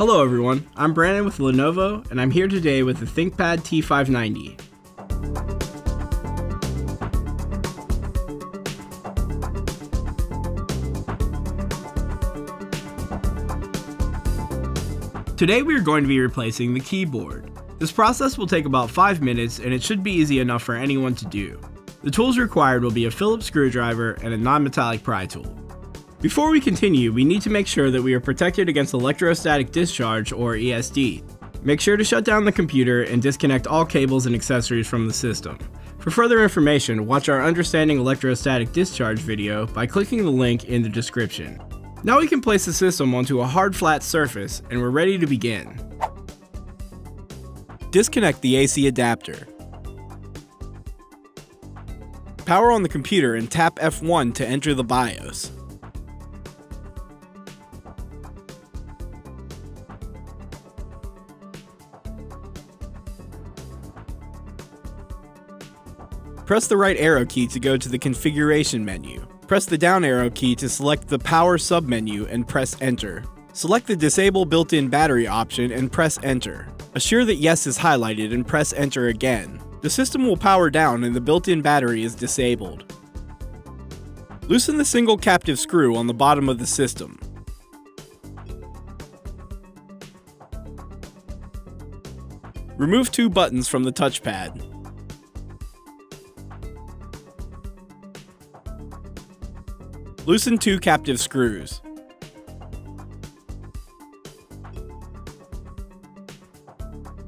Hello everyone, I'm Brandon with Lenovo, and I'm here today with the ThinkPad T590. Today we are going to be replacing the keyboard. This process will take about 5 minutes and it should be easy enough for anyone to do. The tools required will be a Phillips screwdriver and a non-metallic pry tool. Before we continue, we need to make sure that we are protected against electrostatic discharge or ESD. Make sure to shut down the computer and disconnect all cables and accessories from the system. For further information, watch our Understanding Electrostatic Discharge video by clicking the link in the description. Now we can place the system onto a hard flat surface and we're ready to begin. Disconnect the AC adapter. Power on the computer and tap F1 to enter the BIOS. Press the right arrow key to go to the configuration menu. Press the down arrow key to select the power submenu and press enter. Select the disable built-in battery option and press enter. Assure that yes is highlighted and press enter again. The system will power down and the built-in battery is disabled. Loosen the single captive screw on the bottom of the system. Remove 2 buttons from the touchpad. Loosen 2 captive screws.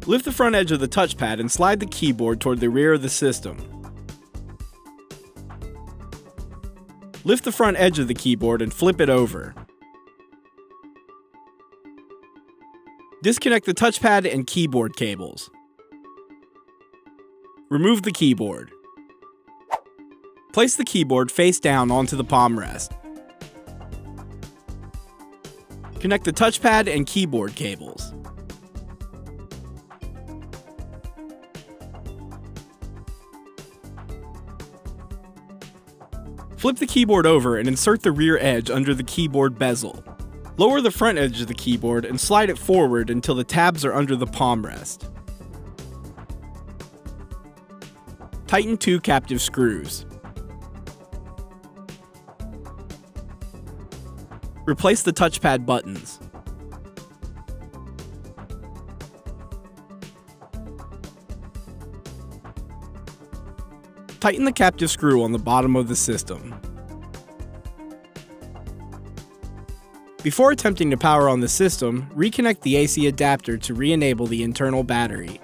Lift the front edge of the touchpad and slide the keyboard toward the rear of the system. Lift the front edge of the keyboard and flip it over. Disconnect the touchpad and keyboard cables. Remove the keyboard. Place the keyboard face down onto the palm rest. Connect the touchpad and keyboard cables. Flip the keyboard over and insert the rear edge under the keyboard bezel. Lower the front edge of the keyboard and slide it forward until the tabs are under the palm rest. Tighten 2 captive screws. Replace the touchpad buttons. Tighten the captive screw on the bottom of the system. Before attempting to power on the system, reconnect the AC adapter to re-enable the internal battery.